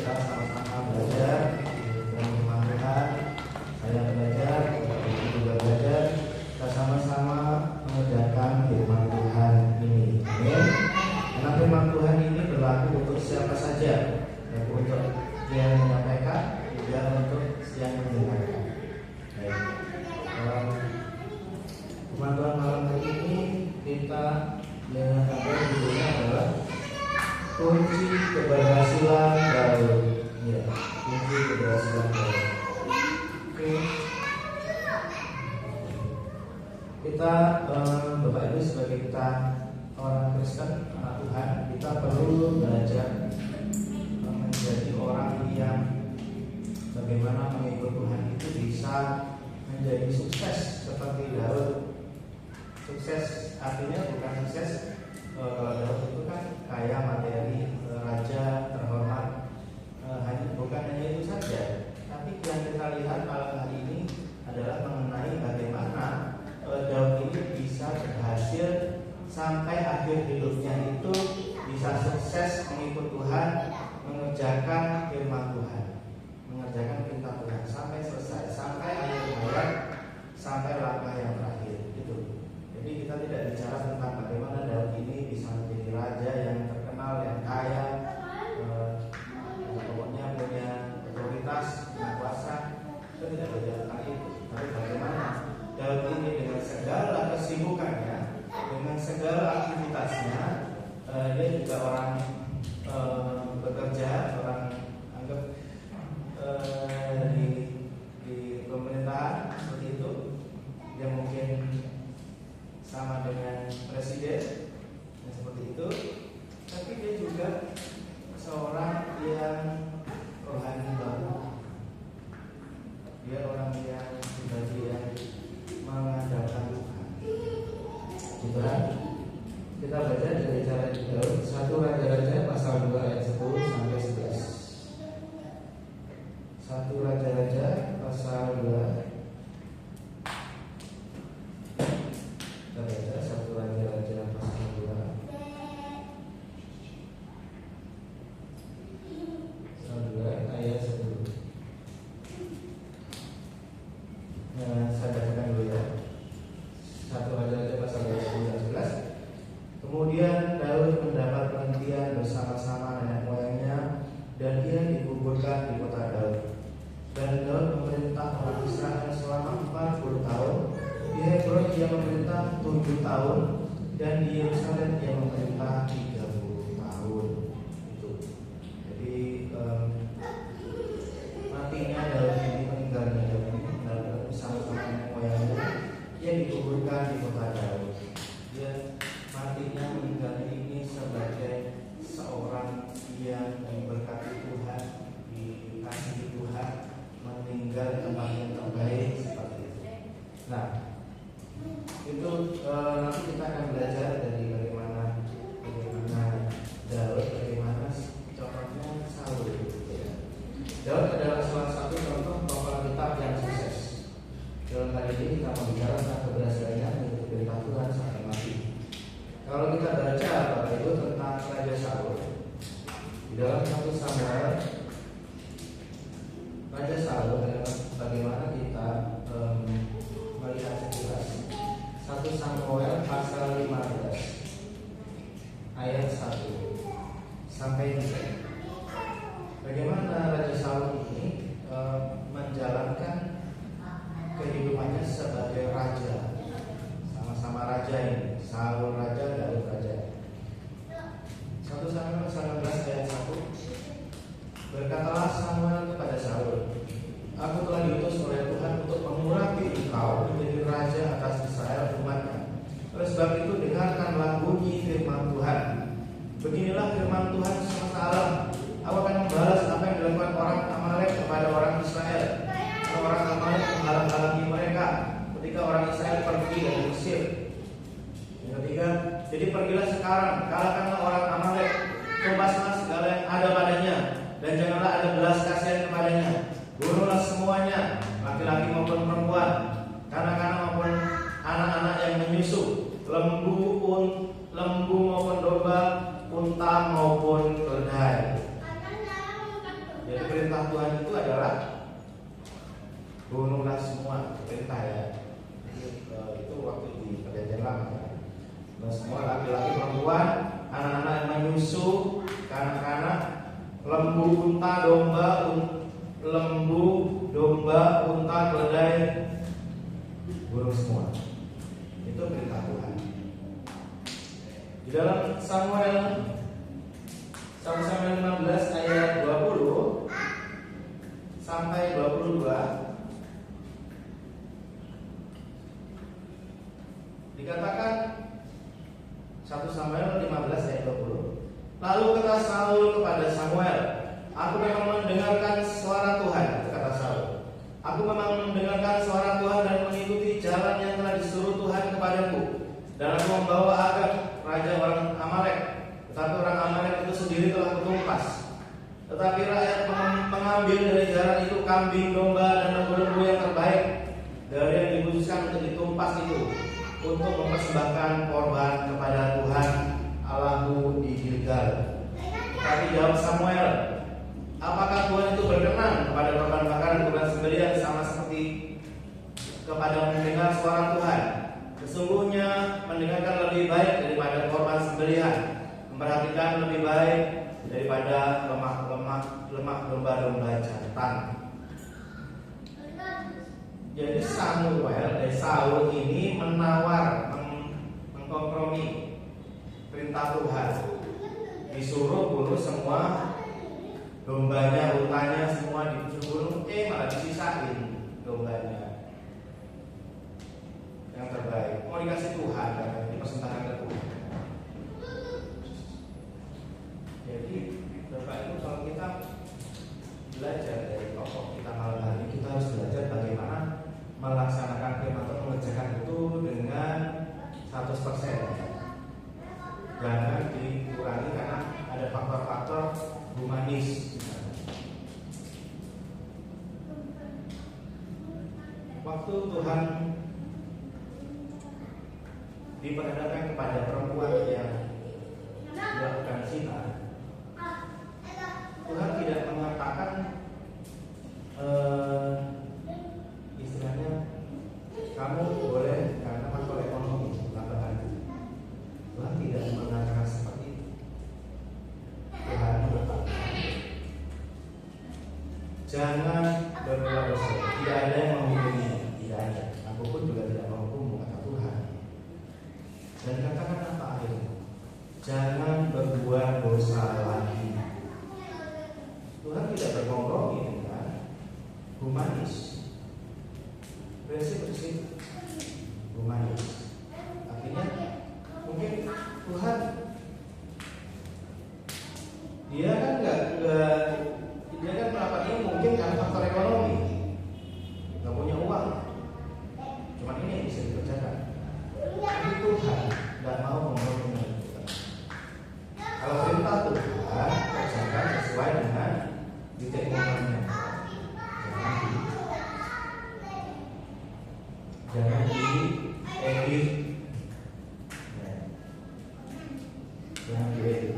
kita sama-sama belajar dengan firman Tuhan. Saya belajar, Ibu juga belajar. Kita sama-sama mengerjakan firman Tuhan ini. Amin. Karena firman Tuhan ini berlaku untuk siapa saja, yaitu untuk yang menyampaikan, juga untuk yang mendengarkan. Baik. Firman Tuhan malam hari ini kita dengan apa judulnya adalah kunci keberhasilan Daud. Ya, kunci keberhasilan Daud. Oke. Kita Bapak Ibu sebagai kita orang Kristen, anak Tuhan, kita perlu belajar menjadi orang yang bagaimana mengikut Tuhan itu bisa menjadi sukses seperti Daud. Sukses artinya bukan sukses Daud itu kan kaya materi, raja terhormat, bukan hanya itu saja. Tapi yang kita lihat malam hari ini adalah mengenai bagaimana Daud ini bisa berhasil sampai akhir hidupnya itu bisa sukses mengikut Tuhan, mengerjakan firman Tuhan, mengerjakan perintah Tuhan sampai selesai, sampai akhir hayat, sampai langkah yang terakhir itu. Jadi kita tidak bicara tentang bagaimana Daud ini bisa menjadi raja yang terkenal, yang kaya, pokoknya punya otoritas, punya kuasa. Kita tidak bicara tentang itu. Tapi bagaimana Daud ini dengan segala kesibukannya, dengan segala aktivitasnya, dia juga orang bekerja, orang anggap di pemerintahan seperti itu. Dia mungkin sama dengan presiden seperti itu, tapi dia juga seorang yang rohani banget. Dia orang yang pribadi yang mengandalkan Tuhan. Kita baca dari cara Daud 1 Raja-Raja pasal 2 ayat 10 sampai 11. 1 Raja-Raja pasal 2. Kita baca 1 Raja-Raja pasal 2. 2 ayat 10. Saya bacakan dulu ya. 1 Raja-Raja pasal 2 10 dan 11. Kemudian Daud mendapat penghentian bersama-sama nenek moyangnya, dan ia dikuburkan di kota Daud. Dan Daud memerintah orang Israel selama 40 tahun. Di Hebron ia memerintah 7 tahun, dan di Yerusalem ia memerintah 30 tahun. Itu. Jadi matinya Daud ini, meninggalnya Daud ini bersama-sama nenek moyangnya, ia dikuburkan di kota Daud. Dia matinya, meninggalnya ini sebagai seorang yang diberkati Tuhan, dikasihi Tuhan, meninggal di tempat yang terbaik seperti itu. Nah, itu nanti kita akan belajar dari bagaimana Daud, bagaimana contohnya Saul. Ya. Daud adalah salah satu contoh tokoh kitab yang sukses. Dalam kali ini kita membicara tentang keberhasilannya mengikuti perintah Tuhan sampai mati. Kalau kita baca Bapak Ibu tentang Raja Saul di dalam 1 Samuel, Raja Saul adalah bagaimana kita melihat sekilas 1 Samuel pasal 15 ayat 1 sampai 3. Bagaimana Raja Saul ini menjalankan kehidupannya sebagai raja, sama-sama raja ini, Saul raja, Daud raja. 1 Samuel pasal 16 ayat 1. Berkatalah Samuel kepada Saul, aku telah diutus oleh Tuhan untuk mengurapi engkau menjadi raja atas Israel umatnya. Oleh sebab itu dengarkanlah bunyi firman Tuhan. Beginilah firman Tuhan semesta alam. Aku akan membalas apa yang dilakukan orang Amalek kepada orang Israel. Orang Amalek menghalang-halangi mereka ketika orang Israel pergi dari Mesir. Yang ketiga, jadi pergilah sekarang, kalahkanlah orang Amalek, tumbaslah segala yang ada padanya, dan janganlah ada belas kasihan kepadanya. kanak-kanak, lembu, unta, domba, unta, keledai, burung semua. Itu perintah Tuhan. Di dalam Samuel 1 Samuel 15 ayat 20 sampai 22 dikatakan, 1 Samuel 15 ayat 20. Lalu kata Saul kepada Samuel, "Aku memang mendengarkan suara Tuhan," kata Saul. "Aku memang mendengarkan suara Tuhan dan mengikuti jalan yang telah disuruh Tuhan kepadaku. Dan aku membawa Agag, raja orang Amalek. Tetapi orang Amalek itu sendiri telah kutumpas. Tetapi rakyat mengambil dari jalan itu kambing, domba, dan lembu-lembu yang terbaik dari yang dikhususkan untuk ditumpas itu, untuk mempersembahkan korban kepada Tuhan Allahmu di Gilgal." Tapi jawab Samuel, "Apakah Tuhan itu berkenan kepada korban bakaran, korban sembelihan sama seperti kepada mendengar suara Tuhan? Sesungguhnya mendengarkan lebih baik daripada korban sembelihan, memperhatikan lebih baik daripada lemak domba-domba jantan." Jadi Saul ini menawar, mengkompromi perintah Tuhan. Disuruh bunuh semua dombanya, untanya, semua disuruh bunuh, malah disisain dombanya yang terbaik. Mau dikasih Tuhan, karena dipersembahkan ke Tuhan. Jadi Bapak Ibu, kalau kita belajar dari tokoh kita malam hari ini, kita harus belajar bagaimana melaksanakan firman Tuhan, mengerjakan itu dengan 100%. Jangan dikurangi karena ada faktor-faktor humanis. Waktu Tuhan diperhadapkan kepada perempuan yang melakukan zina, Tuhan tidak mengatakan istilahnya kamu boleh karena faktor ekonomi melakukan itu. Tuhan tidak mengatakan seperti itu. Tuhan mengatakan jangan berbuat dosa. Tidak ada yang menghukumi, tidak ada. Aku pun juga tidak menghukum, kata Tuhan. Dan katakan apa akhirnya? Jangan berbuat dosa lagi. Tuhan tidak berkompromi dengan humanis, prinsip-prinsip humanis. Artinya mungkin Tuhan dia kan dia kan melakukan ini mungkin karena faktor ekonomi, nggak punya uang, cuma ini yang bisa dikerjakan. Tapi Tuhan nggak mau membangun kita. Kalau perintah Tuhan kerjakan sesuai dengan titik momennya. Jangan diedit.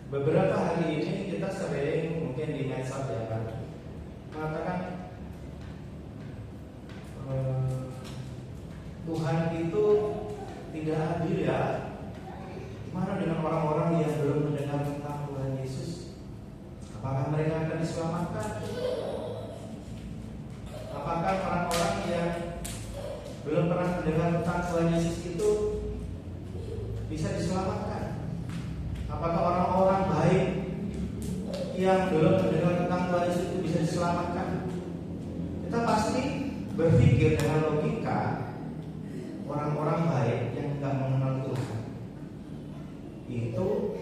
Beberapa hari ini kita sering mungkin di medsos ya kan mengatakan Tuhan itu tidak adil ya. Gimana dengan orang-orang yang belum mendengar tentang Tuhan Yesus? Apakah mereka akan diselamatkan? Apakah orang-orang yang belum pernah mendengar tentang Tuhan Yesus itu bisa diselamatkan? Apakah orang-orang baik yang belum mendengar tentang Tuhan Yesus itu bisa diselamatkan? Kita pasti berpikir dengan logika orang-orang baik yang tidak mengenal Tuhan itu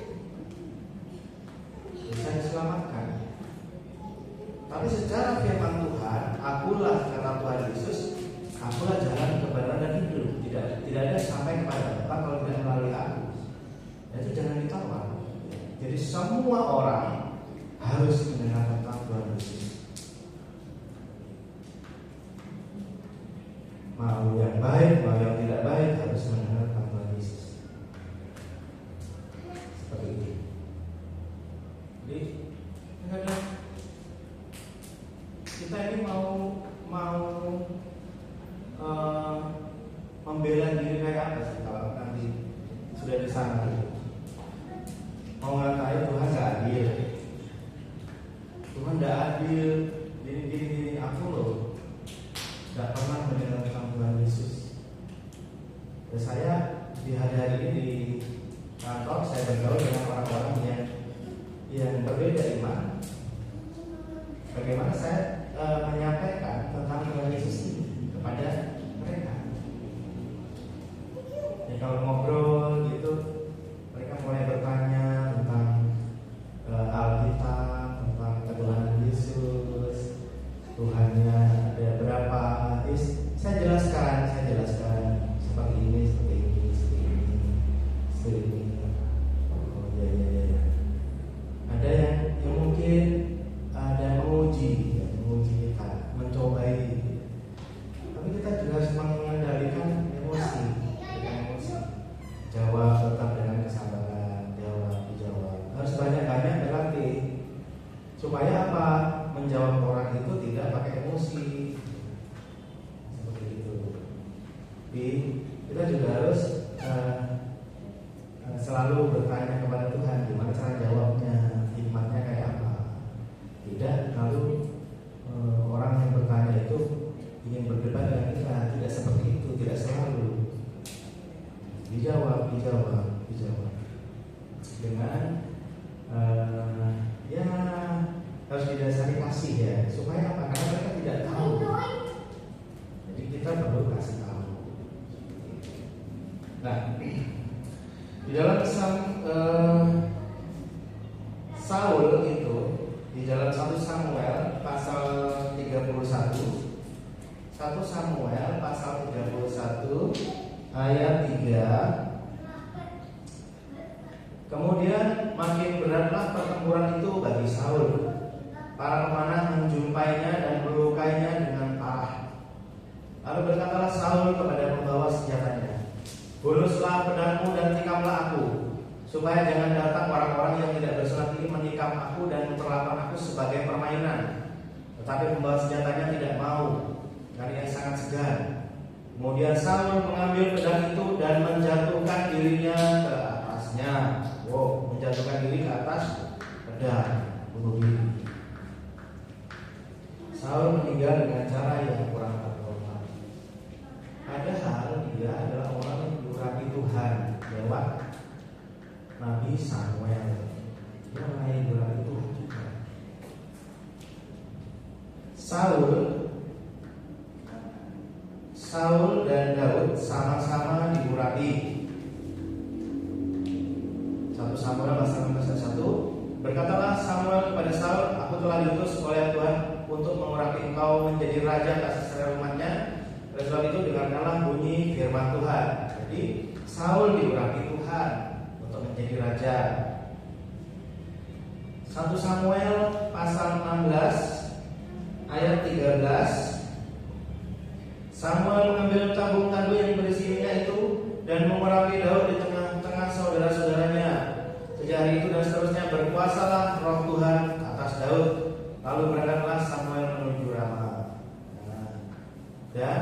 bisa diselamatkan. Tapi secara firman Tuhan, akulah, kata Tuhan Yesus, akulah jalan, kebenaran dan hidup. Tidak ada sampai kepada Bapa kalau tidak melalui aku. Itu jangan ditawar. Jadi semua orang harus mendengar tentang Tuhan Yesus. Mau yang baik, mau yang tidak baik, harus mendengar tentang Tuhan Yesus. Seperti itu. Jadi kadang kita ini mau membela diri kayak apa sih kalau nanti sudah di sana? Mau sebanyak-banyak berarti supaya apa? Menjawab orang itu tidak pakai emosi. Seperti itu. Jadi kita juga harus selalu bertanya kepada Tuhan gimana cara jawabnya, hikmatnya kayak apa. Tidak lalu orang yang bertanya itu ingin berdebat dengan kita. Tidak seperti itu, tidak selalu. Dijawab dengan ya harus didasari kasih ya. Supaya apa? Karena mereka tidak tahu. Jadi kita perlu kasih tahu. Nah, di dalam kisah Saul itu di dalam 1 Samuel pasal 31, 1 Samuel pasal 31 ayat 3. Kemudian makin beratlah pertempuran itu bagi Saul. Para pemanah menjumpainya dan melukainya dengan parah. Lalu berkatalah Saul kepada pembawa senjatanya, "Buluslah pedangmu dan tikamlah aku, supaya jangan datang orang-orang yang tidak bersalah ini menikam aku dan memperlakukan aku sebagai permainan." Tetapi pembawa senjatanya tidak mau, karena ia sangat segan. Kemudian Saul mengambil pedang itu dan menjatuhkan dirinya ke atasnya. Menjatuhkan diri ke atas pedang, bunuh diri. Saul meninggal dengan cara yang kurang terhormat. Padahal dia adalah orang yang diurapi Tuhan lewat Nabi Samuel. Dia orang yang diurapi Tuhan juga. Saul dan Daud sama-sama diurapi. 1 Samuel pasal 1. Berkatalah Samuel kepada Saul, "Aku telah diutus oleh Tuhan untuk mengurapi engkau menjadi raja atas Israel umatnya." Oleh sebab itu dengarkanlah bunyi firman Tuhan. Jadi Saul diurapi Tuhan untuk menjadi raja. 1 Samuel pasal 16 ayat 13. Samuel mengambil tabung tandu yang berisi minyak itu dan mengurapi Daud di tengah-tengah saudara-saudaranya. Sejak hari itu dan seterusnya berkuasalah roh Tuhan atas Daud. Lalu berangkatlah Samuel menuju Rama dan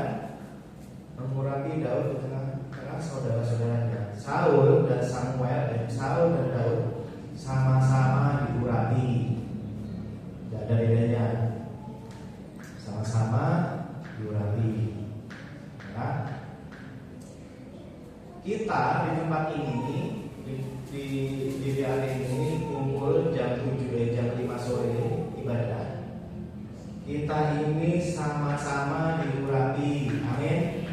mengurapi Daud di tengah-tengah saudara-saudaranya. Saul dan Daud sama-sama diurapi. Tidak ada bedanya. Sama-sama diurapi. Nah, kita di tempat ini di hari ini kumpul jam 7 jam 5 sore ibadah. Kita ini sama-sama diurapi. Amin.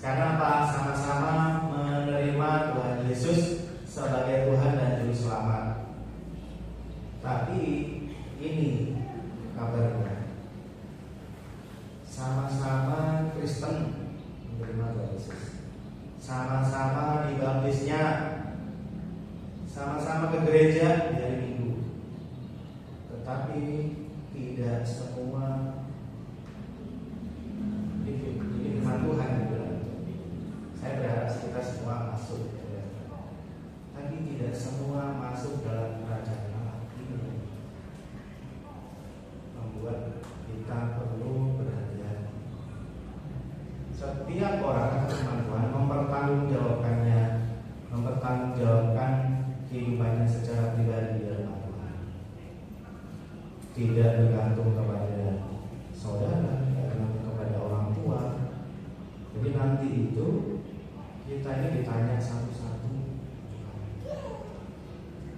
Karena apa? Sama-sama menerima Tuhan Yesus sebagai Tuhan dan Juru Selamat. Tapi ini kabarnya, sama-sama Kristen menerima Tuhan Yesus, sama-sama dibaptisnya, sama-sama ke gereja di hari Minggu. Tetapi tidak semua ini firman Tuhan bilang. Saya berharap kita semua masuk, tapi tidak semua masuk dalam kerajaan Allah. Ini membuat kita perlu berhati-hati. Setiap orang firman Tuhan mempertanggungjawabkan kehidupannya secara pribadi di dalam Tuhan. Tidak bergantung kepada saudara, tidak bergantung kepada orang tua. Jadi nanti itu kita ini ditanya satu-satu,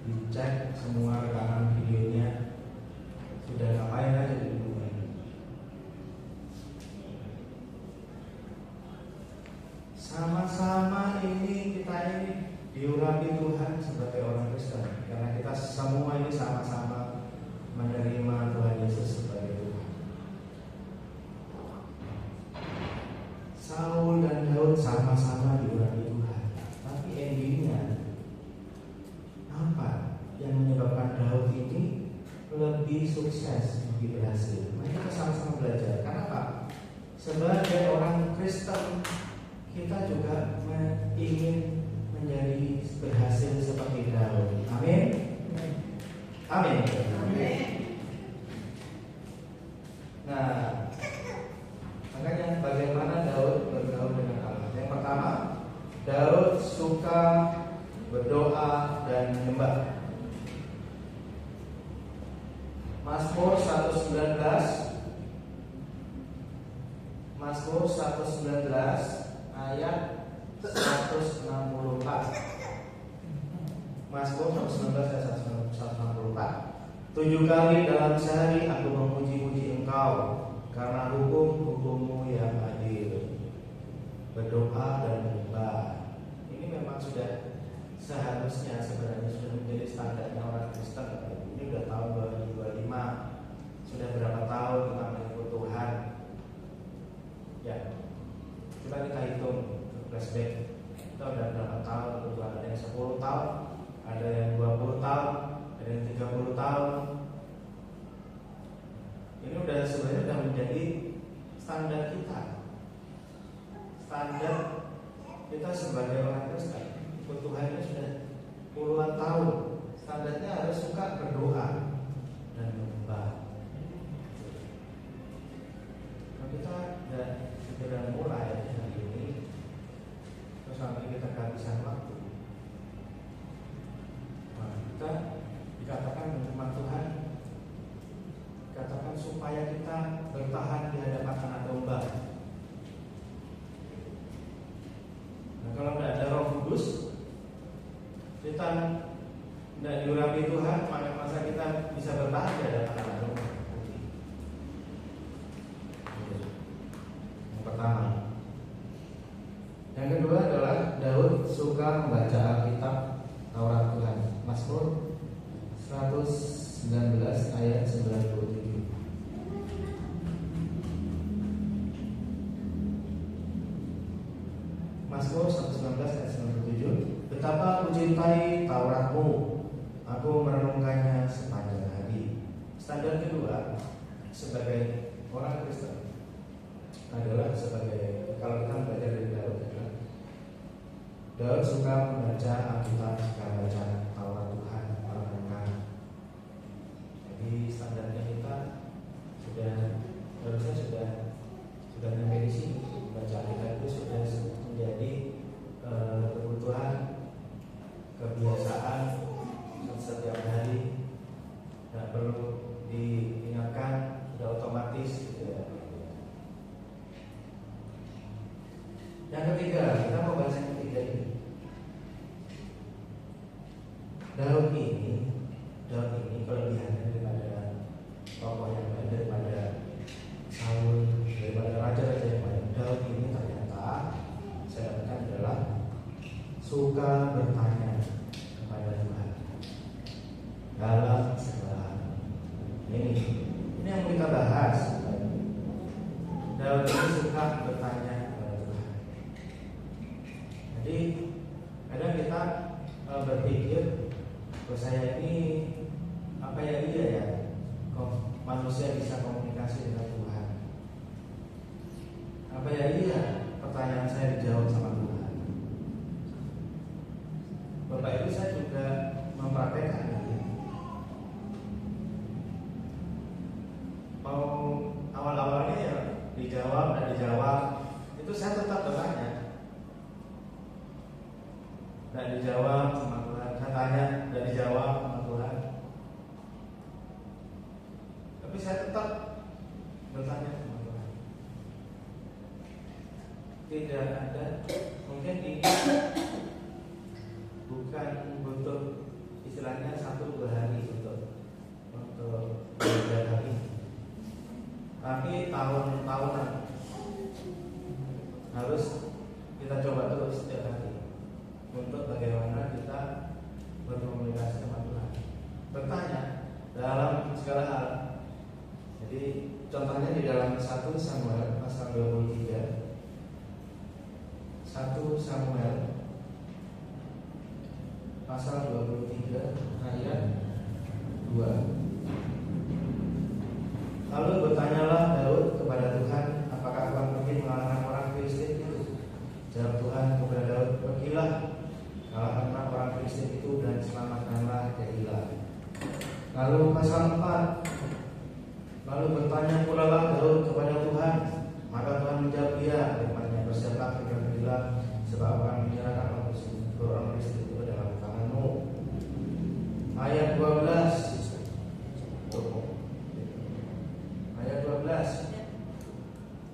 dicek semua rekaman videonya, sudah ngapain aja di rumah ini. Sama-sama ini kita ini diurapi Tuhan sebagai orang Kristen, karena kita semua ini sama-sama menerima Tuhan Yesus sebagai Tuhan. Saul dan Daud sama-sama diurapi Tuhan, tapi endingnya apa yang menyebabkan Daud ini lebih sukses, lebih berhasil? Mari kita sama-sama belajar. Karena apa? Sebagai orang Kristen, kita juga ingin menjadi berhasil seperti Daud. Amin. Amin. Amin. Nah, makanya bagaimana Daud bergaul dengan Allah. Yang pertama, Daud suka berdoa dan menyembah. Mazmur 119 ayat 164. Mazmur 119 ayat 164. 7 kali dalam sehari aku memuji-muji Engkau karena hukum-hukum-Mu yang adil. Berdoa dan menyembah. Ini memang sudah seharusnya sebenarnya sudah menjadi standarnya orang Kristen. Ini sudah tahun 2025. Sudah berapa tahun kita mengikut Tuhan? Ya, coba kita hitung flashback. Kita udah berapa tahun ikut Tuhan? Ada yang 10 tahun, ada yang 20 tahun, ada yang 30 tahun. Ini udah sebenarnya sudah menjadi standar kita. Standar kita sebagai orang Kristen ikut Tuhan ini sudah puluhan tahun. Standarnya harus suka berdoa dan menyembah. Nah, kita segera mulai hari ini, terus sampai kita kehabisan waktu. Nah, kita dikatakan firman Tuhan, dikatakan supaya kita bertahan di hadapan Anak Domba. Nah, kalau tidak ada Roh Kudus, kita tidak diurapi Tuhan, masa kita bisa bertahan di hadapan Anak Domba. Yang pertama. Yang kedua adalah Daud suka membaca Alkitab Taurat Tuhan. Mazmur 119 ayat 97. Mazmur 119 ayat 97. Betapa aku cintai Tauratmu, aku merenungkannya sepanjang hari. Standar kedua sebagai orang Kristen adalah sebagai, kalau kita belajar dari Daud adalah Daud suka membaca Alkitab, suka membaca Taurat Tuhan, merenungkan. Jadi standarnya kita harusnya sudah sampai di sini. Baca Alkitab itu sudah menjadi kebutuhan, kebiasaan setiap hari, tidak perlu diingatkan, sudah otomatis gitu ya. Yang ketiga, kita mau bahas yang ketiga ini. Daud ini kelebihannya daripada tokoh yang lain, daripada Saul, daripada raja-raja yang lain. Daud ini ternyata saya katakan adalah suka bertanya kepada Tuhan dalam segala hal. Ini yang mau kita bahas. Daud ini suka bertanya kepada Tuhan. Jadi kadang kita berpikir, saya ini apa ya iya ya, kok manusia bisa komunikasi dengan Tuhan? Apa ya iya pertanyaan saya dijawab sama Tuhan? Bapak Ibu, saya juga mempraktekkan ini. Mau awal-awalnya ya dijawab dan dijawab, itu saya tetap bertanya. Dan dijawab sama Tuhan, saya tanya dan dijawab sama Tuhan. Tapi saya tetap bertanya sama Tuhan. Tidak ada, mungkin ini bukan butuh istilahnya 1-2 hari untuk belajar hari ini, tapi tahun-tahunan harus kita coba terus setiap hari untuk bagaimana kita berkomunikasi sama Tuhan, bertanya dalam segala hal. Jadi contohnya di dalam 1 Samuel pasal 23, 1 Samuel pasal 23 ayat 2. Lalu bertanyalah Daud kepada Tuhan, apakah Tuhan pergi mengalahkan orang Filistin itu? Jawab Tuhan kepada Daud, pergilah, kalahkanlah orang Filistin itu dan selamatkanlah Keila. Lalu pasal 4, lalu bertanya pula lah Daud kepada Tuhan, maka Tuhan menjawab dia, firman-Nya, bersiaplah, bergembiralah, sebab akan menyerahkan orang Filistin itu dalam tanganmu. Ayat 12. Ayat 12.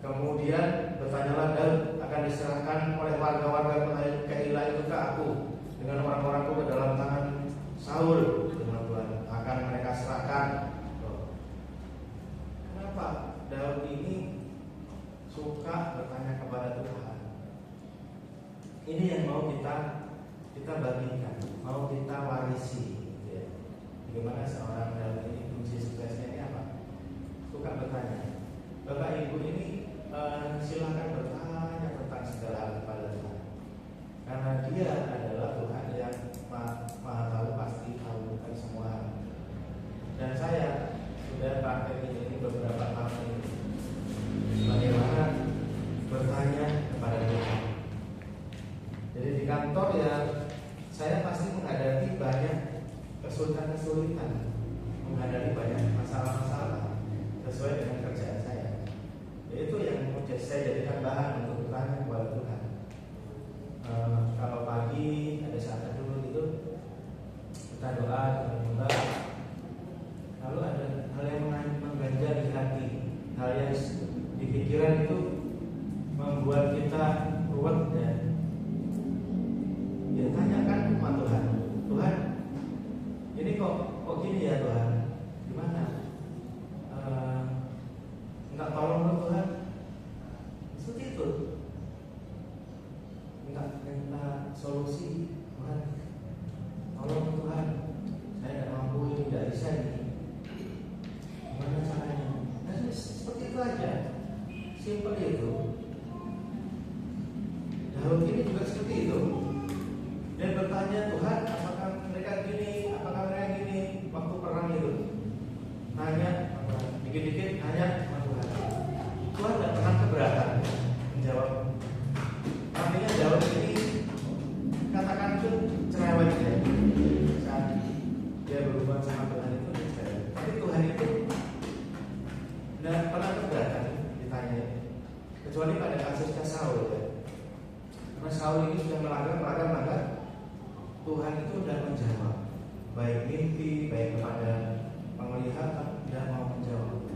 Kemudian bertanyalah Daud, akan diserahkan oleh warga-warga Keila itu ke aku, dengan orang-orangku ke dalam tangan Saul. Dengan Tuhan akan mereka serahkan. Kenapa Daud ini suka bertanya kepada Tuhan? Ini yang mau kita bagikan, mau kita warisi. Ya. Bagaimana seorang Daud ini kunci suksesnya ini apa? Suka bertanya. Bapak Ibu ini silakan bertanya tentang segala hal kepada Tuhan, karena Dia adalah Tuhan yang maha tahu, pasti tahu tentang semua hal. Dan saya sudah praktek ini beberapa tahun ini, bagaimana bertanya kepada Tuhan. Jadi di kantor ya saya pasti menghadapi banyak kesulitan-kesulitan, menghadapi banyak masalah-masalah sesuai dengan kerjaan saya. Itu yang saya jadikan bahan untuk bertanya kepada Tuhan. Kalau pagi ada saat dulu itu kita doa, kita minta. Lalu ada hal yang mengganjal di hati, hal yang di pikiran itu membuat kita ruwet ya. Ya tanyakan sama Tuhan, Tuhan, ini kok gini ya Tuhan, gimana? Minta tolong dong Tuhan. Seperti itu. Minta solusi, Tuhan. Tolong Tuhan, saya tidak mampu ini, tidak bisa ini. Gimana caranya? Nah, seperti itu aja. Simpel itu. Daud ini juga seperti itu. Dia bertanya, Tuhan, apakah mereka gini, apakah mereka gini waktu perang itu? Nanya, dikit-dikit nanya sama Tuhan. Tuhan tidak pernah keberatan menjawab. Artinya jawab ini katakan itu cerewet ya. Saat dia berhubungan sama Tuhan itu cerewet. Tapi Tuhan itu tidak pernah keberatan ditanya. Kecuali pada kasusnya Saul ya. Karena Saul ini sudah melanggar, Tuhan itu sudah menjawab. Baik mimpi, baik kepada penglihatan, tidak mau menjawab.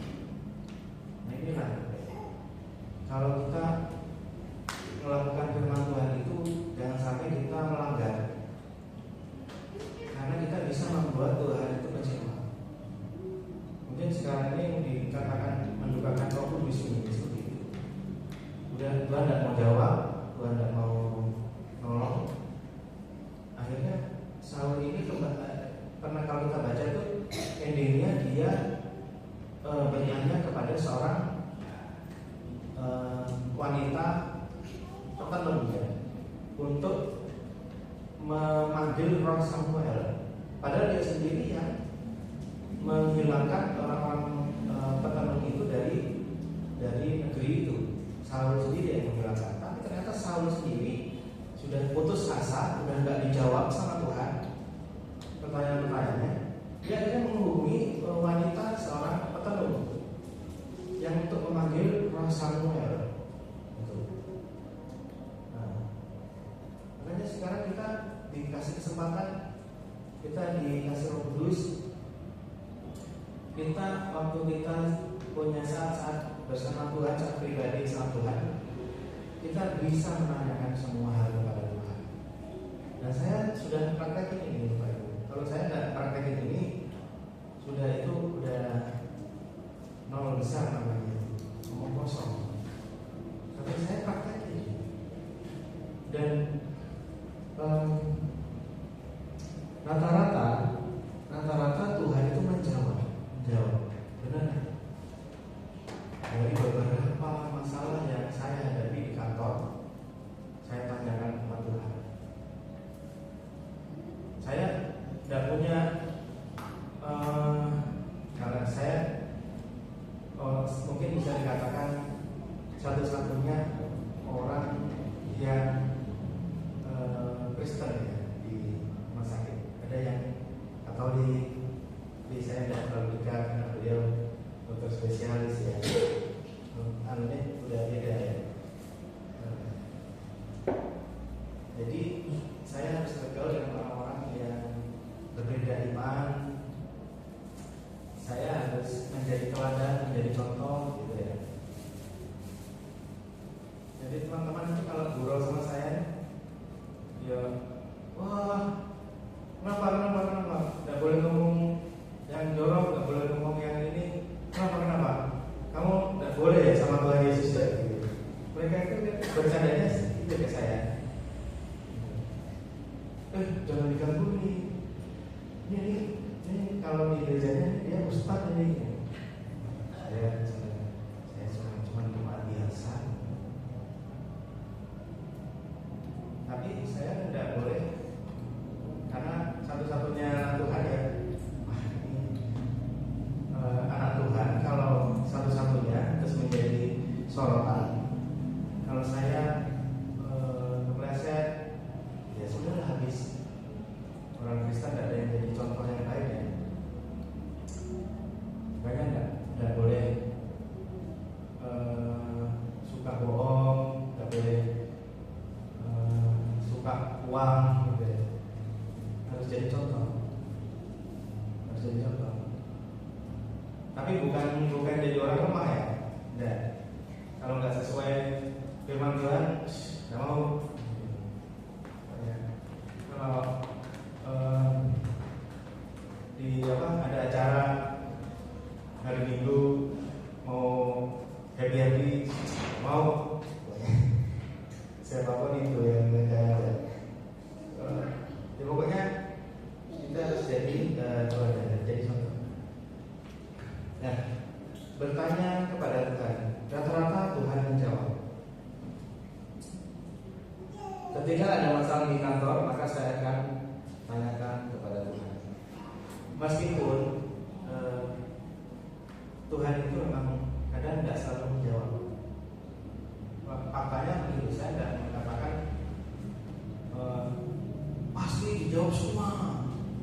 Nah inilah, kalau kita melakukan firman Tuhan itu jangan sampai kita melanggar, karena kita bisa membuat Tuhan itu kecewa. Mungkin sekarang ini dikatakan mendukakan Roh Kudus ini seperti itu. Udah Tuhan tidak mau jawab, Tuhan tidak mau nolong. Akhirnya Saul ini karena kalau kita baca itu endingnya dia bertanya kepada seorang wanita petelung ya, untuk memanggil roh Samuel. Padahal dia sendiri yang menghilangkan orang-orang petelung itu dari negeri itu. Saul sendiri yang menghilangkan. Tapi ternyata Saul sendiri sudah putus asa, sudah nggak dijawab sama Tuhan pertanyaan-pertanyaannya. Dia akhirnya menghubungi wanita seorang petelung yang untuk memanggil roh Samuel. Nah, makanya sekarang kita dikasih kesempatan, kita dikasih Roh Kudus. Kita waktu kita punya saat-saat bersama Tuhan, saat pribadi sama Tuhan, kita bisa menanyakan semua hal kepada Tuhan. Dan saya sudah praktekin ini Bapak Ibu. Kalau saya tidak praktekin ini, itu udah nol besar namanya, omong kosong. Tapi saya praktekin. Dan rata-rata Tuhan itu menjawab, benar. Dari beberapa masalah yang saya hadapi di kantor, saya tanyakan kepada Tuhan. Saya tidak punya Jadi saya tidak terlalu dekat karena beliau dokter spesialis ya. Anunya udah beda ya. Jadi saya harus bergaul dengan orang-orang yang berbeda iman. Saya harus menjadi teladan, menjadi contoh gitu ya. Jadi teman-teman itu kalau gurau sama saya, ya, wah, kenapa? Nggak boleh ngomong yang jorok, nggak boleh ngomong yang ini. Kenapa? Kamu nggak boleh ya sama Tuhan Yesus ya? Gitu. Mereka itu bercandanya itu ke saya. Jangan diganggu nih. Ini kalau di gerejanya dia ustaz ini. Saya cuma biasa. Tapi saya tidak boleh, karena satu-satunya Tuhan ya. Anak Tuhan kalau satu-satunya terus menjadi sorotan. Kalau saya kepleset, ya sudah habis. Orang Kristen tidak ada yang jadi contoh yang baik ya. Makanya tidak boleh suka bohong, tidak boleh suka uang, gitu ya. Harus jadi contoh. Tapi bukan jadi orang lemah ya. Tidak. Kalau nggak sesuai firman Tuhan, nggak mau. Kalau ada acara hari Minggu mau happy mau siapapun itu yang acara ya pokoknya kita harus jadi contoh. Nah, bertanya kepada Tuhan, rata-rata Tuhan menjawab. Ketika ada masalah di kantor, maka saya akan tanyakan kepada Tuhan. Meskipun Tuhan itu memang kadang tidak selalu menjawab. Faktanya begitu, saya tidak mengatakan pasti dijawab semua.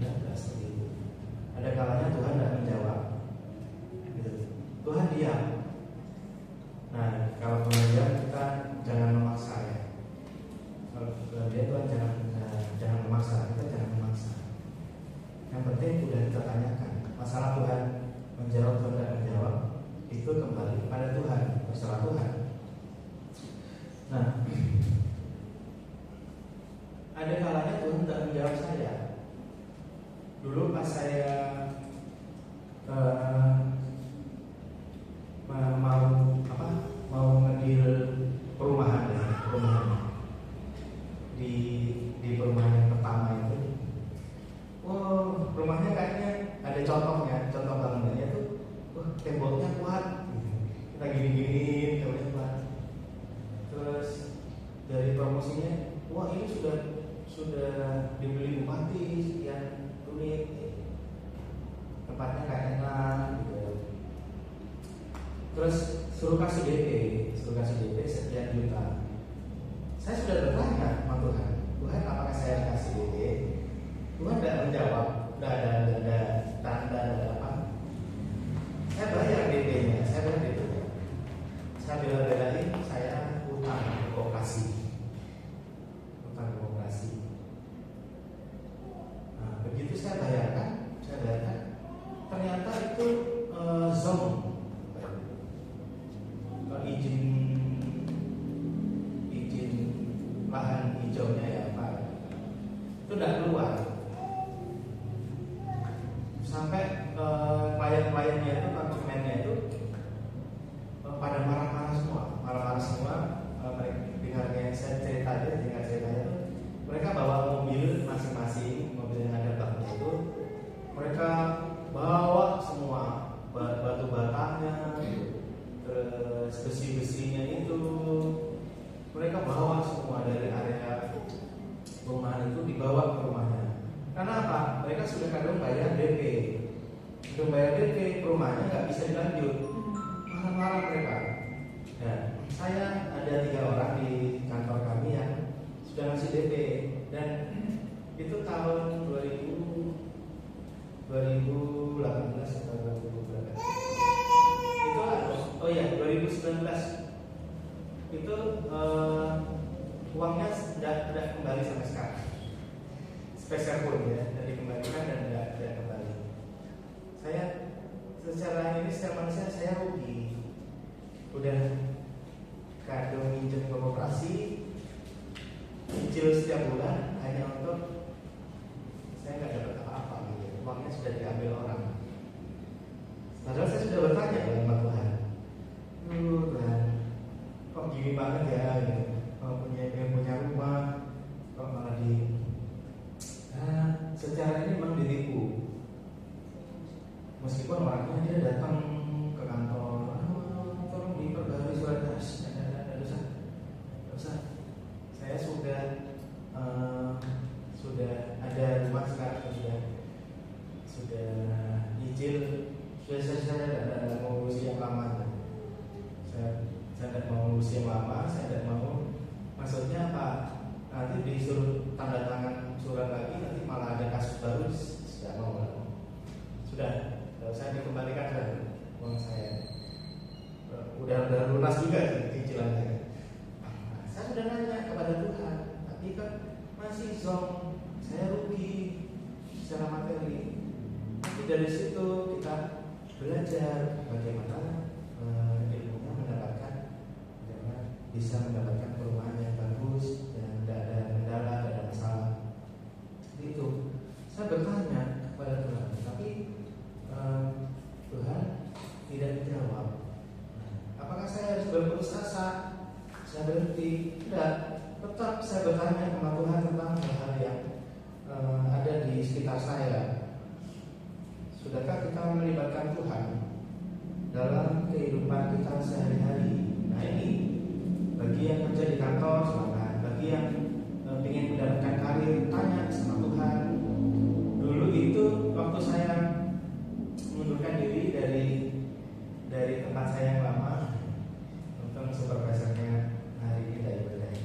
Tidak seperti itu. Ada kalanya Tuhan tidak menjawab. Gitu. Tuhan diam. Nah, kalau Tuhan diam, kita jangan memaksa ya. Kalau dia Tuhan jangan memaksa, kita jangan memaksa. Yang penting sudah kita tanyakan. Masalah Tuhan menjawab atau tidak menjawab itu kembali pada Tuhan, terserah Tuhan. Nah, ada kalanya Tuhan tidak menjawab saya. Dulu pas saya mau ngedil perumahan di perumahan yang pertama itu. Rumahnya kayaknya ada contoh bangunannya tuh, temboknya kuat, kita gini-giniin, temboknya kuat. Terus dari promosinya, ini sudah dibeli bupati sekian unit, tempatnya kayak enak gitu. Terus suruh kasih DP sekian juta. Saya sudah bertanya sama Tuhan, apakah saya kasih DP? Tuhan tidak menjawab, tidak ada tanda, ada apa. Saya bayar DP-nya. Saya bela-belain, saya utang koperasi. Nah, begitu saya bayarkan, ternyata itu zong, izin lahan hijaunya ya Pak, itu tidak keluar. Sampai klien-kliennya itu, konsumennya itu pada marah-marah semua. Dengar ceritanya itu, mereka bawa mobil masing-masing, mobil yang ada baknya itu, mereka bawa semua batu batanya, terus besi-besinya itu, mereka bawa semua dari area rumah itu, dibawa ke rumahnya. Karena apa? Mereka sudah kadang bayar DP. Rumahnya nggak bisa dilanjut. Marah-marah mereka. Nah, saya ada 3 orang di kantor kami yang sudah ngasih DP, dan itu tahun 2018 atau 2000 berapa? Itu oh ya 2019 itu uangnya tidak kembali sampai sekarang. Spesial pun ya, dari dikembalikan dan tidak kembali. Saya secara ini secara manusia saya rugi. Udah kadang minjem ke koperasi, cicil setiap bulan hanya untuk saya nggak dapat apa-apa gitu. Uangnya sudah diambil orang. Padahal saya sudah bertanya kepada Tuhan, Tuhan, kok gini banget ya? Gitu. Kalau punya rumah, kok malah secara ini memang ditipu. Meskipun orangnya dia datang ke kantor, tolong diperbarui surat khas, tidak usah. Saya sudah ada rumah sekarang, sudah nyicil, saya tidak mau urus yang lama. Saya tidak mau urus yang lama, saya tidak mau. Maksudnya apa? Nanti disuruh tanda tangan surat lagi, nanti malah ada kasus baru, tidak mau. Sudah saya dikembalikan ke uang saya. Udah lunas juga cicilannya. Saya sudah nanya kepada Tuhan, tapi kan masih zong, saya rugi secara materi. Tapi dari situ kita belajar bagaimana ilmunya bagaimana bisa mendapatkan perumahan yang bagus dan tidak ada kendala, tidak ada masalah. Itu saya bertanya kepada Tuhan, tapi Tuhan tidak menjawab. Apakah saya harus berputus asa? Saya berhenti? Tidak. Tetap saya bertanya kepada Tuhan tentang hal-hal yang ada di sekitar saya. Sudahkah kita melibatkan Tuhan dalam kehidupan kita sehari-hari? Nah ini bagi yang kerja di kantor silakan, bagi yang ingin mendapatkan karir tanya sama Tuhan. Dulu itu waktu saya mengundurkan diri dari tempat saya yang lama, untung supervisornya hari ini tidak berdaya.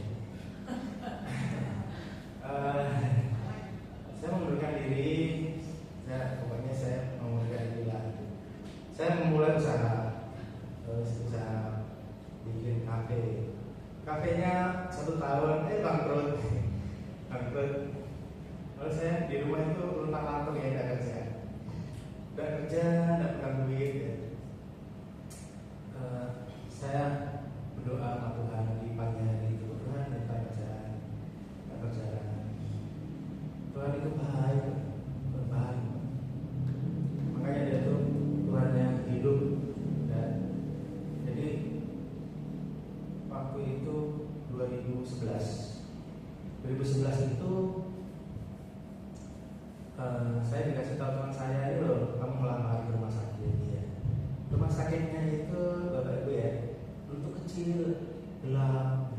Saya mengundurkan diri, pokoknya saya mengundurkan diri lagi. Saya memulai usaha bikin kafe. Kafenya 1 tahun, bangkrut. Lalu saya di rumah itu luntang-lantung ya, tidak kerja. Tidak kerja, tidak pernah duit ya. Saya berdoa sama Tuhan di pagi hari itu, Tuhan minta kerjaan. Tuhan itu baik. Makanya dia tuh Tuhan yang hidup. Dan jadi waktu itu 2011 itu saya dikasih tahu teman saya, ini loh, kamu melamar di rumah sakit ya. Rumah sakitnya itu Bapak Ibu ya, untuk kecil, gelap,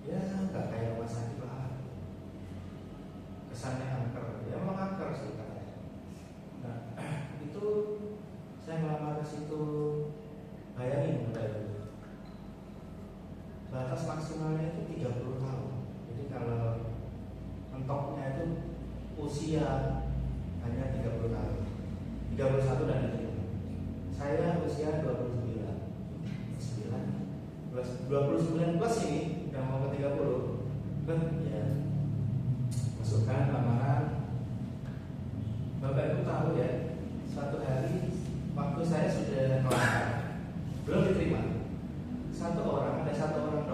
ya nggak kayak rumah sakit lah. Kesannya angker, ya memang angker sih katanya. Nah itu saya melamar ke situ, bayangin Bapak Ibu, batas maksimalnya itu 30 tahun. Jadi kalau mentoknya itu usia hanya 30 tahun, 31 dan itu. Saya usia 29 plus ini udah mau ke 30 kan ya. Masukkan lamaran. Bapak Ibu tahu ya, suatu hari waktu saya sudah melamar belum diterima, ada satu orang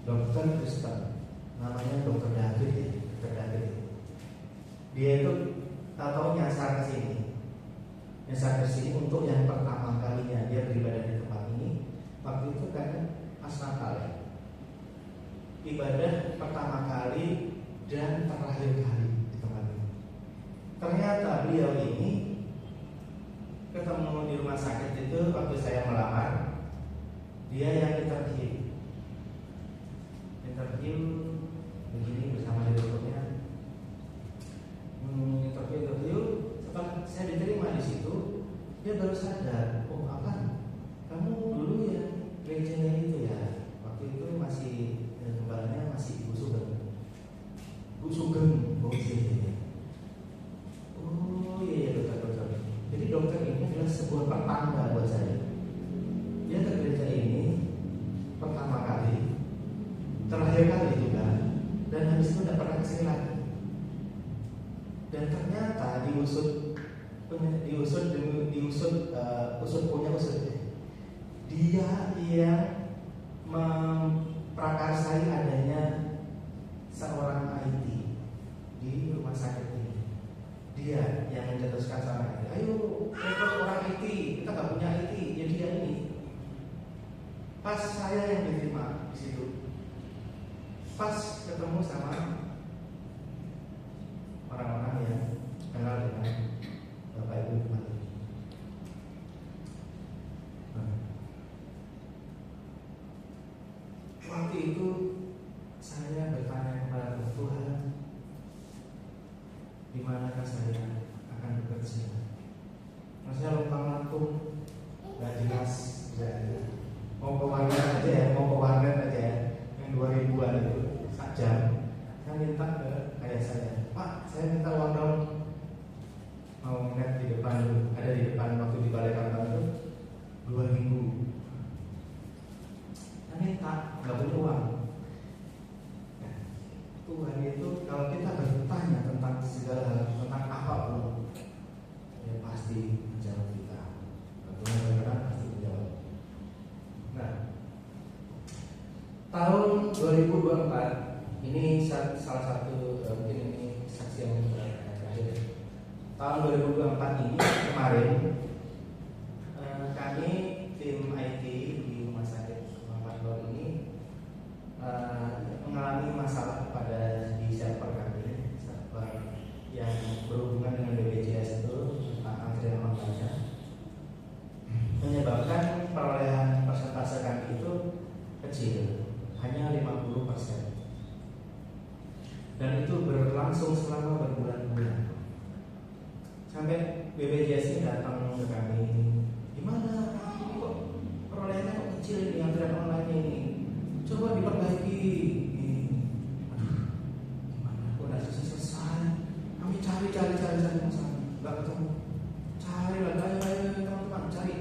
dokter Kristen, namanya Dokter David. Dia itu tahu nyasar ke sini untuk yang pertama kalinya dia beribadah di tempat ini. Waktu itu kan pas Natal ya, ibadah pertama kali dan terakhir kali di tempat ini. Ternyata beliau ini ketemu di rumah sakit itu waktu saya melamar. Dia yang interview begini bersama direkturnya. Interview. Setelah saya diterima di situ, dia baru sadar, oh kamu dulu ya gerejanya itu ya. Waktu itu masih kembalinya terakhir kali juga, dan habis itu tidak pernah kesini lagi. Dan ternyata diusut punya usut, dia yang memprakarsai adanya seorang IT di rumah sakit ini. Dia yang mencetuskan seorang IT. Ayo rekrut orang IT, kita nggak punya IT, ya dia ini. Pas saya yang diterima di situ, pas ketemu sama orang-orang yang kenal dengan Bapak Ibu Bupati. Waktu itu saya bertanya kepada Tuhan, di manakah saya akan bekerja? Maksudnya lompang-lantung, nggak jelas, mau ke warnet aja ya, yang 2000-an itu saja. Saya minta ke ayah saya, Pak, saya minta uang dong. Mau ngeliat di depan, ada di depan waktu di balai kantor itu 2000. Saya minta, nggak punya uang. Tuhan itu kalau kita bertanya tentang segala hal, tentang apapun, ya pasti menjawab kita. Tuhan benar pasti menjawab. Nah, tahun 2024 ini salah satu mungkin ini saksi yang terakhir. Tahun 2024 ini kemarin kami tim IT di Rumah Sakit Mampang ini mengalami masalah pada di server kami, server yang berhubungan dengan BPJS itu tentang antrian online, menyebabkan perolehan persentase kami itu kecil, hanya 50%, dan itu berlangsung selama berbulan-bulan sampai BPJS ini datang ke kami, gimana ini kok perolehannya kok kecil ini antrian online ini, coba diperbaiki. Gimana? Udah selesai. Kami cari masalah, nggak ketemu. Cari lagi, ayo teman-teman cari,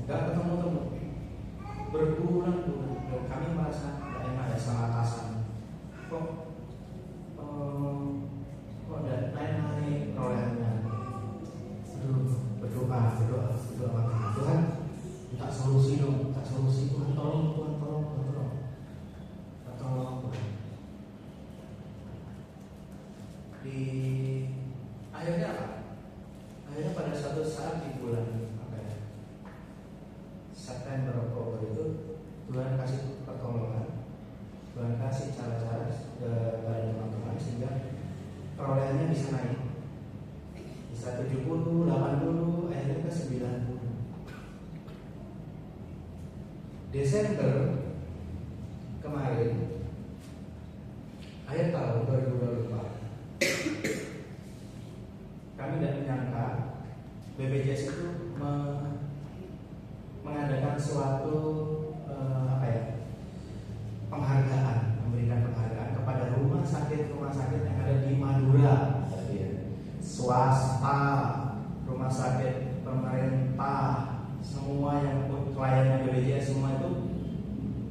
nggak ketemu. Berbulan-bulan, dan kami merasa nggak enak ya sama atasan. Kok naik perolehannya? Berdoa Tuhan, minta solusi dong, Tuhan tolong. Di akhirnya apa? Akhirnya pada suatu saat di bulan September Oktober itu Tuhan kasih pertolongan, Tuhan kasih cara-cara kepada teman-teman sehingga perolehannya bisa naik, bisa 70, 80, akhirnya ke 90. Desember kemarin, akhir tahun 2024, kami tidak menyangka BPJS itu mengadakan suatu penghargaan, memberikan penghargaan kepada rumah sakit yang ada di Madura, swasta, rumah sakit pemerintah, semua yang kliennya BPJS semua itu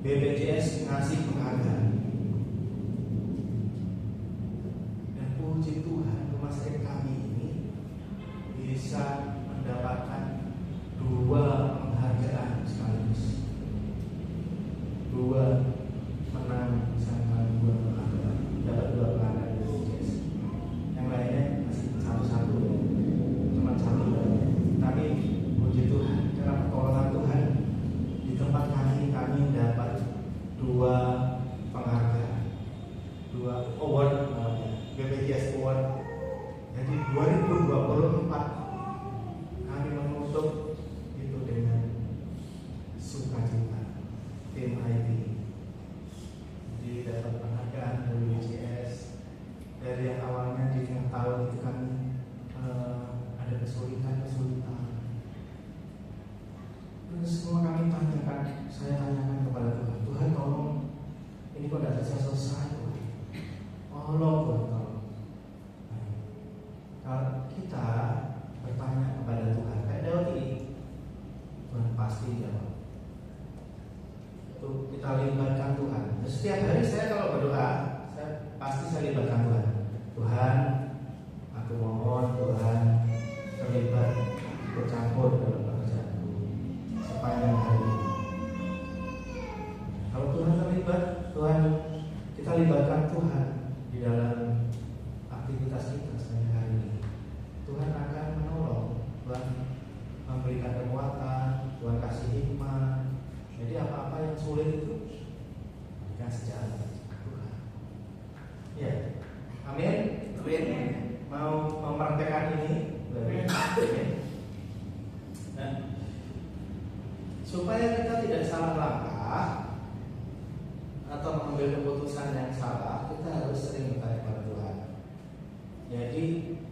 BPJS ngasih penghargaan. Dan puji Tuhan, rumah sakit kami ini bisa mendapatkan 2 penghargaan sekaligus. 2 menang sama 2 penghargaan, dapat 2 penghargaan BPJS. Yang lainnya masih satu-satu, cuma satu. Tapi puji Tuhan, karena pertolongan Tuhan di tempat kami dapat 2 penghargaan, 2 award, BPJS Award. Jadi 2024 kami menutup itu dengan sukacita. Tim IT jadi dapat penghargaan dari BPJS. Dari yang awalnya di tengah tahun itu kami ada kesulitan. Terus semua kami saya tanyakan kepada Tuhan, tolong ini kok tidak selesai. Tolong. Kalau kita bertanya kepada Tuhan, kayak Daud ini, Tuhan pasti jawab. Itu kita libatkan Tuhan. Setiap hari saya kalau berdoa, saya libatkan Tuhan. Tuhan, aku mohon Tuhan terlibat, ikut campur dalam pekerjaanku sepanjang hari ini. Kalau Tuhan terlibat, kita libatkan Tuhan di dalam aktivitas kita sepanjang hari ini. Tuhan akan menolong, Tuhan memberikan kekuatan, Tuhan kasih hikmat. Jadi apa-apa yang sulit itu berikan sejalan Tuhan. Ya, amin. Mau mempraktekkan ini, amin. Nah, supaya kita tidak salah langkah atau mengambil keputusan yang salah, kita harus sering bertanya kepada Tuhan. Jadi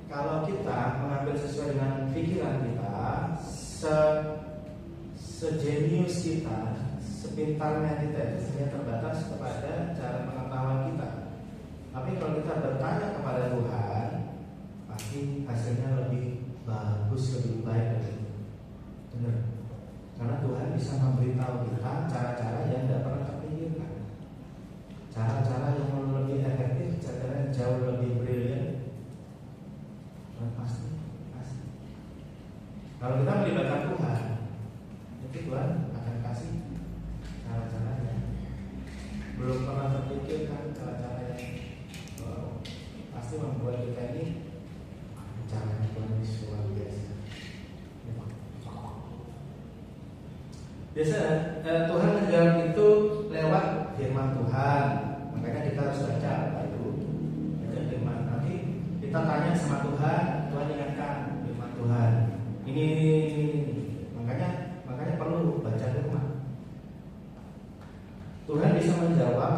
kalau kita mengambil sesuai dengan pikiran kita, sejenius kita, sepintarnya kita itu hanya terbatas kepada cara pengetahuan kita. Tapi kalau kita bertanya kepada Tuhan, pasti hasilnya lebih bagus, lebih baik dari itu. Benar? Karena Tuhan bisa memberitahu kita cara-cara yang tidak pernah terpikirkan, cara-cara yang lebih efektif, cara-cara yang jauh lebih brilian. Dan pasti. Kalau kita melibatkan Tuhan, itu Tuhan akan kasih cara-caranya. Belum pernah terpikirkan cara-cara yang pasti membuat kita ini caranya Tuhan ini luar biasa. Biasa Tuhan menjawab itu lewat firman Tuhan. Makanya kita harus baca apa itu firman. Nanti kita tanya sama Tuhan, Tuhan ingatkan firman Tuhan. Ini. Makanya perlu baca firman. Tuhan bisa menjawab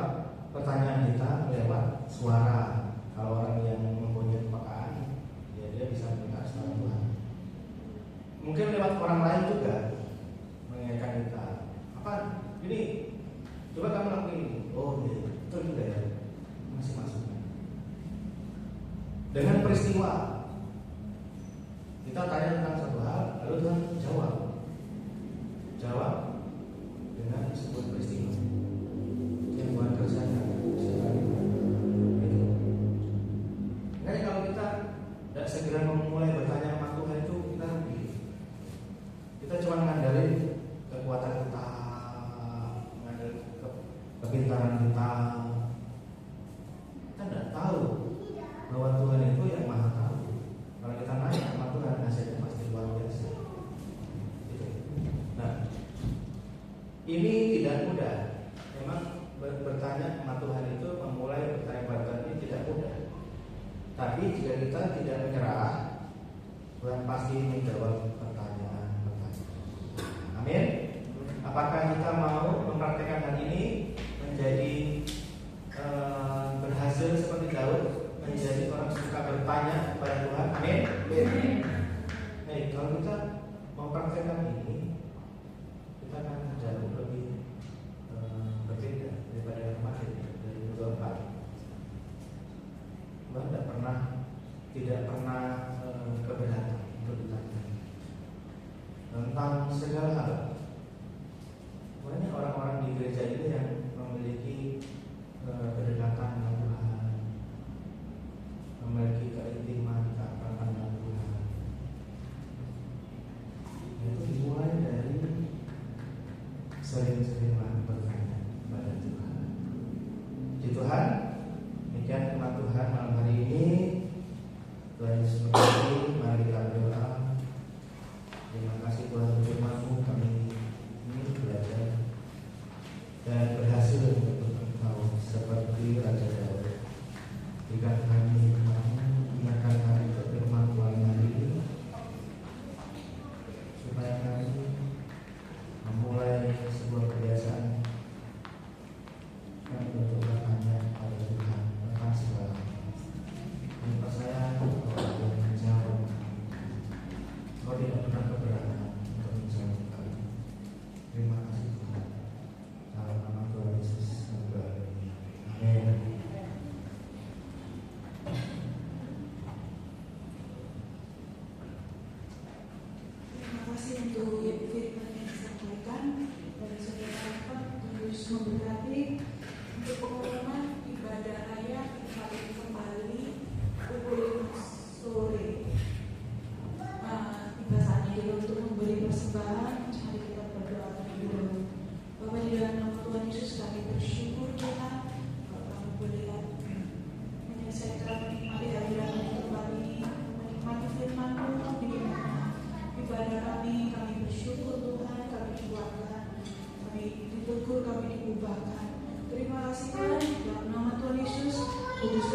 pertanyaan kita lewat suara. Kalau orang yang mempunyai kepekaan, ya dia bisa mendengar suara Tuhan. Mungkin lewat orang lain juga mengingatkan kita. Apa? Ini, coba kamu lakuin ini. Oh, iya, betul juga ya. Masih masuk. Dengan peristiwa, kita tanya tentang satu hal, lalu Tuhan jawab dengan sebuah peristiwa yang Tuhan kerjakan. Makanya kalau kita tidak segera memulai bertanya sama Tuhan itu kita rugi. Kita cuma mengandalkan kekuatan kita, mengandalkan kepintaran kita. Kita tidak tahu bahwa Tuhan itu yang Maha Tahu. Kalau kita nanya sama Tuhan, hasilnya pasti luar biasa. Nah, ini tidak mudah. Memang bertanya sama Tuhan itu, memulai bertanya kepada Tuhan ini tidak mudah. Tapi jika kita tidak menyerah, Tuhan pasti menjawab pertanyaan. Amin. Apakah kita mau mempraktekkan hal ini menjadi berhasil seperti Daud, menjadi orang suka bertanya kepada Tuhan? Amin. Kalau kita mau praktekkan ini, kita akan jauh lebih berbeda daripada yang kemarin, dari 24. Tuhan tidak pernah keberatan untuk ditanya tentang segala hal. Banyak orang-orang di gereja ini yang memiliki kedekatan dengan Tuhan, memiliki keintiman, keakraban dengan Tuhan. Itu dimulai dari sering-seringlah bertanya kepada Tuhan. Puji Tuhan, demikian firman Tuhan malam hari ini. Tuhan Yesus memberkati. Mari kita berdoa. Terima kasih Tuhan untuk firman-Mu, kami ini belajar dan berhasil untuk Engkau seperti Raja Daud. Berikan kami hikmat-Mu, ingatkan kami untuk firman-Mu malam hari ini, supaya kami memulai sebuah kebiasaan kami untuk bertanya kepada Tuhan tentang segala hal. Kami percaya bahwa Tuhan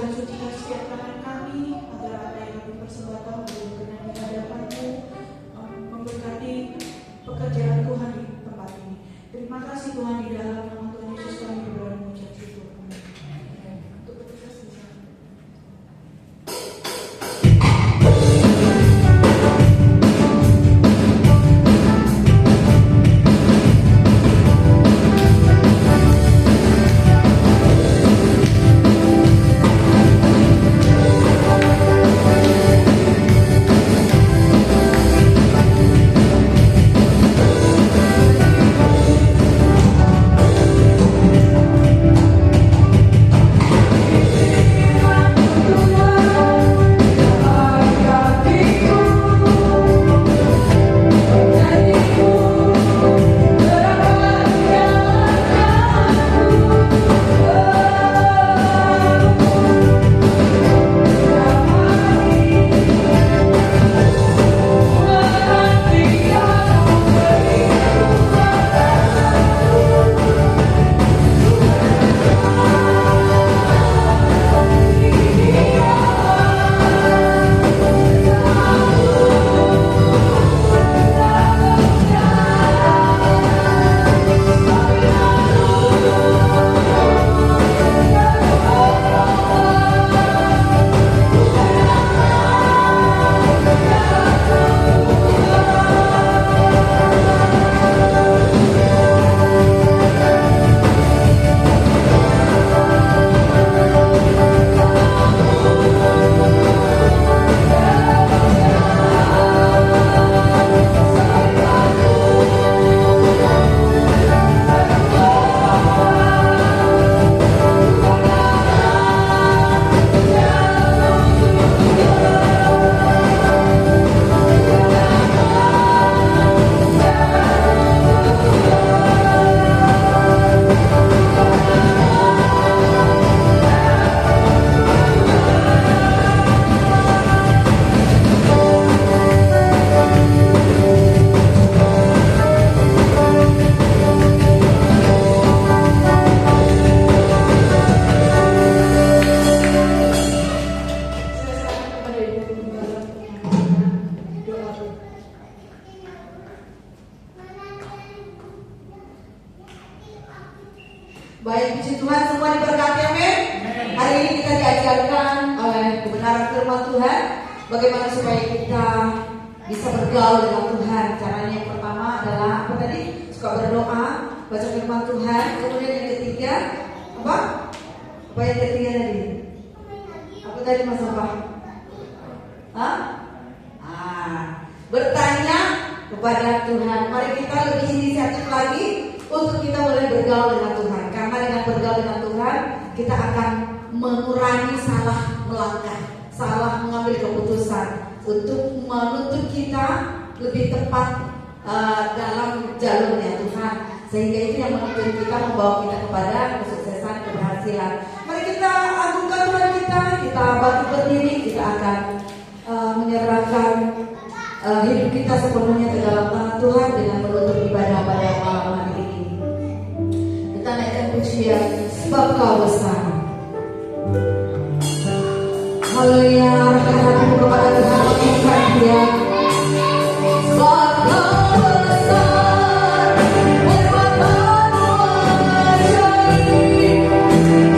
kuduskan sucikan setiap tangan kami, agar apa yang kami persembahkan boleh berkenan di hadapan-Mu, memberkati pekerjaan Tuhan di tempat ini. Terima kasih Tuhan, di dalam nama Tuhan Yesus kami berdoa mengucap syukur. Untuk petugas di sana. Baik, puji Tuhan, semua diberkati, amin. Hari ini kita diajarkan oleh kebenaran firman Tuhan, bagaimana supaya kita bisa bergaul dengan Tuhan. Caranya yang pertama adalah apa tadi? Suka berdoa, baca firman Tuhan. Kemudian yang ketiga, apa? Apa yang ketiga tadi? Apa tadi Mas Apa? Hah? Bertanya kepada Tuhan. Mari kita lebih inisiatif lagi untuk kita boleh bergaul dengan Tuhan. Karena dengan bergaul dengan Tuhan, kita akan mengurangi salah melangkah, salah mengambil keputusan untuk menuntut kita lebih tepat dalam jalurnya Tuhan. Sehingga itu yang menuntut kita, membawa kita kepada kesuksesan, keberhasilan. Mari kita agungkan Tuhan kita bangkit berdiri, kita akan menyerahkan hidup kita sepenuhnya ke dalam tangan Tuhan dengan menutup ibadah pada malam hari ini. Kita naikkan pujian sebab Kau besar. Haleluya, arahkan hatimu kepada Tuhan, mengingat Dia. Sebab Kau besar, perbuatanmu ajaib,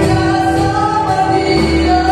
tiada seperti Dia.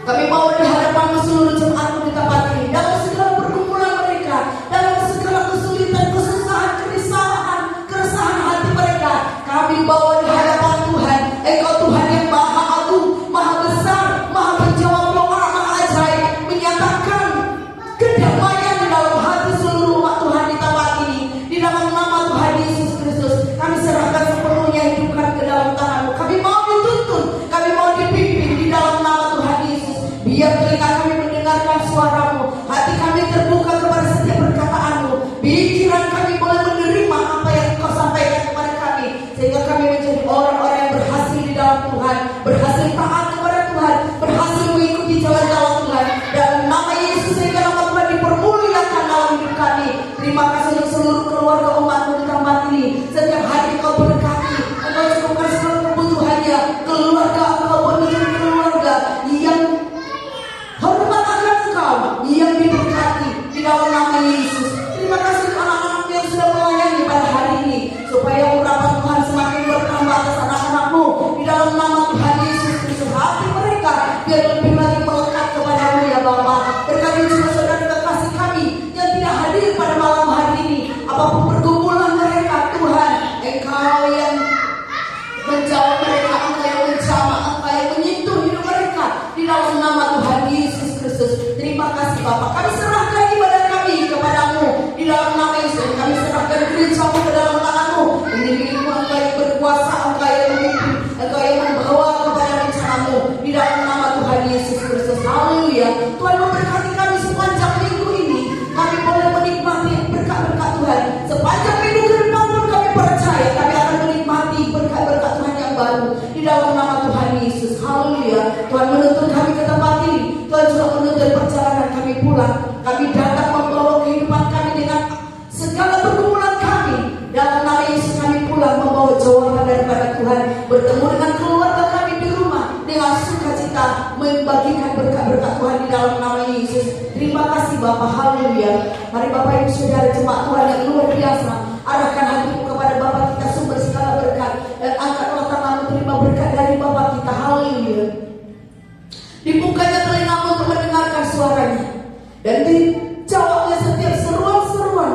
Kami bawa di hadapan seluruh jemaatmu di tempat ini, dalam segala pergumulan mereka, dalam segala kesulitan, kesusahan, keresahan hati mereka. Kami bawa di hadapan Tuhan. Engkau Tuhan yang maha agung, maha besar, maha menjawab doa, maha ajaib, menyatakan kedamaian di dalam hati seluruh umat Tuhan di tempat ini. Di dalam nama Tuhan Yesus Kristus, kami serahkan sepenuhnya hidup kami ke dalam tangan-Mu. Kami mau dituntun, kami mau dipimpin di dalam nama Tuhan Yesus. Biar telinga kami mendengarkan suara-Mu, hati kami terbuka kepada setiap perkataan-Mu, pikiran kami boleh menerima apa yang Engkau sampaikan kepada kami, sehingga kami menjadi orang-orang yang berhasil di dalam Tuhan, berhasil taat kepada Tuhan, berhasil mengikuti jalan-jalan Tuhan. Dalam nama Yesus, sehingga nama Tuhan dipermuliakan dalam hidup kami. Terima kasih untuk seluruh keluarga umat-Mu di tempat ini. Setiap hari Engkau berkati, Engkau cukupkan segala kebutuhannya. Keluarga Engkau menjadi keluarga yang hormat akan Engkau, yang diberkati di dalam nama Yesus. Terima kasih untuk anak-anak yang sudah melayani pada hari ini, supaya urapan Tuhan semakin bertambah atas anak-anak-Mu di dalam nama Tuhan Yesus Kristus. Hati mereka biar lebih lagi melekat kepada-Mu ya Bapa. Berkati juga saudara kekasih kami yang tidak hadir pada malam hari ini, apapun pergumulan mereka Tuhan, Engkau yang menjawab mereka, Engkau yang menjamah, Engkau yang menyentuh hidup mereka di dalam nama Tuhan Yesus Kristus. Terima kasih Bapa. Kami serahkan ibadah kami kepada-Mu di dalam nama Yesus. Kami serahkan gereja-Mu ke dalam tangan-Mu. Ini milik-Mu, Engkau yang berkuasa, Engkau yang memimpin, Engkau yang membawa kepada rencana-Mu di dalam nama Tuhan Yesus Kristus. Haleluya. Tuhan memberkati kami sepanjang minggu ini. Kami boleh menikmati berkat-berkat Tuhan. Sepanjang minggu ke depan pun kami percaya kami akan menikmati berkat-berkat Tuhan yang baru di dalam nama Tuhan Yesus. Haleluya. Tuhan menuntun kami ke tempat ini. Tuhan juga menuntun perjalanan kami pulang. Kami datang membawa kehidupan kami dengan segala pergumulan kami. Dalam nama Yesus kami pulang membawa jawaban daripada Tuhan. Bertemu dengan keluarga kami di rumah dengan sukacita, membagikan berkat-berkat Tuhan di dalam nama Yesus. Terima kasih Bapa. Haleluya. Mari Bapak Ibu Saudara jemaat Tuhan yang luar biasa, arahkan hatimu kepada Bapa kita sumber segala berkat, dan angkatlah tanganmu terima berkat dari Bapa kita. Haleluya. Dibukanya telingamu untuk mendengarkan suaranya, dan dijawabnya setiap seruan-seruan.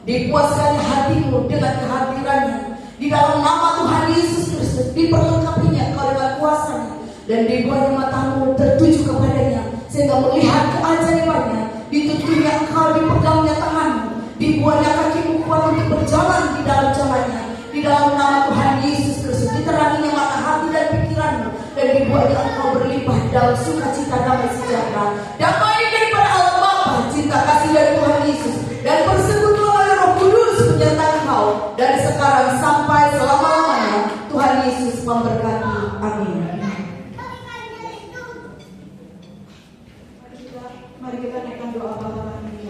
Dipuaskannya hatimu dengan kehadirannya. Di dalam nama Tuhan Yesus Kristus diperlengkapinya Engkau dengan kuasa-Nya, dan dibuatnya matamu tertuju kepadanya, sehingga melihat keajaibannya. Dituntunnya Engkau, dipegangnya tanganmu, dibuatnya kakimu kuat untuk berjalan di dalam jalannya. Di dalam nama Tuhan Yesus Kristus diteranginya mata hati dan pikiranmu, dan dibuatnya Engkau berlimpah dalam sukacita damai sejahtera. Damai daripada Allah Bapa, cinta kasih dari Tuhan Yesus, dan persekutuan oleh Roh Kudus menyertai Engkau dari sekarang sampai selama-lamanya. Tuhan Yesus memberkati. Amin. Mari kita naikkan doa Bapa kami.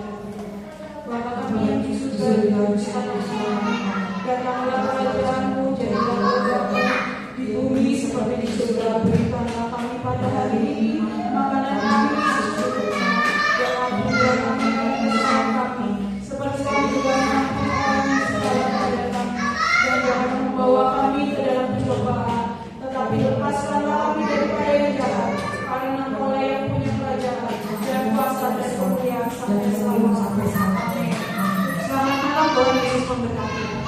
Bapa kami yang di surga, datanglah kerajaan-Mu, jadilah kehendakmu di bumi seperti di surga. Berikanlah kami pada hari ini makanan kami secukupnya, dan ampunilah kami kesalahan kami, seperti kami juga mengampuni orang yang salah kepada kami, dan jangan membawa kami ke dalam pencobaan, tetapi lepaskanlah kami daripada yang jahat, karena Engkau yang punya kerajaan dan kuasa dan kemuliaan sampai selama-lamanya. Amin. Selamat malam, Tuhan Yesus memberkati.